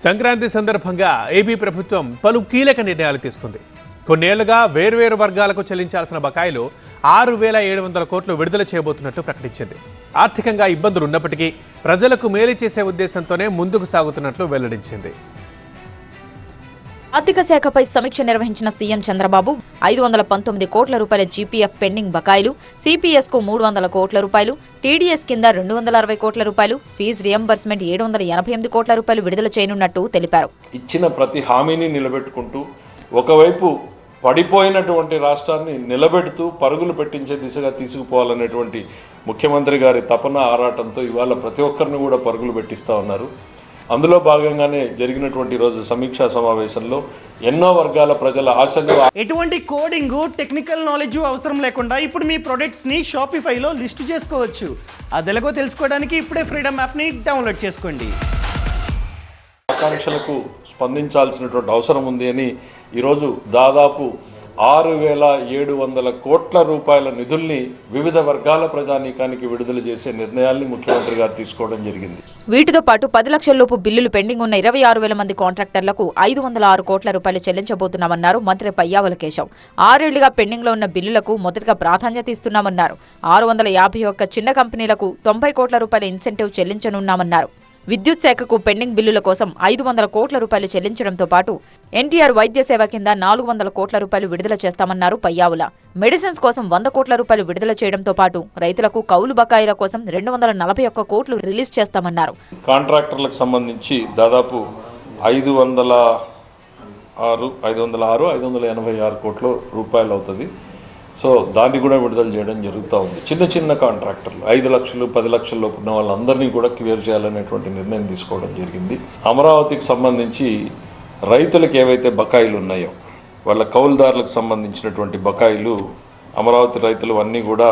సంక్రాంతి సందర్భంగా ఏపీ ప్రభుత్వం పలు కీలక నిర్ణయాలు తీసుకుంది. కొన్నేళ్లుగా వేర్వేరు వర్గాలకు చెల్లించాల్సిన బకాయిలు 6,700 కోట్లు విడుదల చేయబోతున్నట్లు ప్రకటించింది. ఆర్థికంగా ఇబ్బందులు ఉన్నప్పటికీ ప్రజలకు మేలు చేసే ఉద్దేశంతోనే ముందుకు సాగుతున్నట్లు వెల్లడించింది. ఆర్థిక శాఖపై సమీక్ష నిర్వహించిన సీఎం చంద్రబాబు 519 కోట్ల రూపాయల జీపీఎఫ్ పెండింగ్ బకాయిలు, సిపిఎస్ కు 300 కోట్ల రూపాయలు, టీడీఎస్ కింద 260 కోట్ల రూపాయలు, ఫీజు రియంబర్స్మెంట్ 788 కోట్ల రూపాయలు విడుదల చేయనున్నట్టు తెలిపారు. ఇచ్చిన ప్రతి హామీని నిలబెట్టుకుంటూ ఒకవైపు పడిపోయినటువంటి రాష్ట్రాన్ని నిలబెడుతూ పరుగులు పెట్టించే దిశగా తీసుకుపోవాలనేటువంటి ముఖ్యమంత్రి గారి తపన ఆరాటంతో ఇవాళ ప్రతి ఒక్కరిని కూడా పరుగులు పెట్టిస్తూ ఉన్నారు. అందులో భాగంగానే జరిగినటువంటి రోజు సమీక్షా సమావేశంలో ఎన్నో వర్గాల ప్రజల ఆశలు. ఎటువంటి కోడింగ్ టెక్నికల్ నాలెడ్జ్ అవసరం లేకుండా ఇప్పుడు మీ ప్రొడక్ట్స్ని షాపిఫైలో లిస్ట్ చేసుకోవచ్చు. అదెలాగో తెలుసుకోవడానికి ఇప్పుడే ఫ్రీడమ్ యాప్ని డౌన్లోడ్ చేసుకోండి. ఆకాంక్షలకు స్పందించాల్సినటువంటి అవసరం ఉంది అని ఈరోజు దాదాపు 6,700 కోట్ల రూపాయల నిధుల్ని వివిధ వర్గాల ప్రజానీకానికి విడుదల చేసే నిర్ణయాల్ని ముఖ్యమంత్రి గారు తీసుకోవడం జరిగింది. వీటితో పాటు 10 లక్షల లోపు బిల్లులు పెండింగ్ ఉన్న 26,000 మంది కాంట్రాక్టర్లకు 506 కోట్ల రూపాయలు చెల్లించబోతున్నామన్నారు మంత్రి పయ్యావుల కేశవ్. 6 ఏళ్లుగా పెండింగ్లో ఉన్న బిల్లులకు మొదటగా ప్రాధాన్యత ఇస్తున్నామన్నారు. 651 చిన్న కంపెనీలకు 90 కోట్ల రూపాయల ఇన్సెంటివ్ చెల్లించనున్నామన్నారు. విద్యుత్ శాఖకు పెండింగ్ బిల్లుల కోసం 500 కోట్ల రూపాయలు చెల్లించడంతో పాటు ఎన్టీఆర్ వైద్య సేవ కింద 400 కోట్ల రూపాయలు విడుదల చేస్తామన్నారు పయ్యావుల. మెడిసిన్స్ కోసం 100 కోట్ల రూపాయలు విడుదల చేయడంతో పాటు రైతులకు కౌలు బకాయిల కోసం 241 కోట్లు రిలీజ్ చేస్తామన్నారు. కాంట్రాక్టర్లకు సంబంధించి దాదాపు 586 కోట్ల రూపాయలు అవుతుంది. సో దాన్ని కూడా విడుదల చేయడం జరుగుతూ ఉంది. చిన్న కాంట్రాక్టర్లు 5 లక్షలు 10 లక్షల లోపు ఉన్న వాళ్ళందరినీ కూడా క్లియర్ చేయాలనేటువంటి నిర్ణయం తీసుకోవడం జరిగింది. అమరావతికి సంబంధించి రైతులకు ఏవైతే బకాయిలు ఉన్నాయో వాళ్ళ కౌలుదారులకు సంబంధించినటువంటి బకాయిలు అమరావతి రైతులు అన్నీ కూడా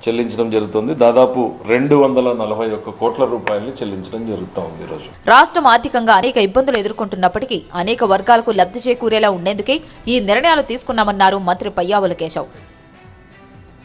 చెల్లించడం జరుగుతుంది. దాదాపు 241 కోట్ల రూపాయలు చెల్లించడం జరుగుతూ ఉంది. ఈరోజు రాష్ట్రం ఆర్థికంగా అనేక ఇబ్బందులు ఎదుర్కొంటున్నప్పటికీ అనేక వర్గాలకు లబ్ధి చేకూరేలా ఉండేందుకే ఈ నిర్ణయాలు తీసుకున్నామన్నారు మంత్రి పయ్యావుల కేశవ్.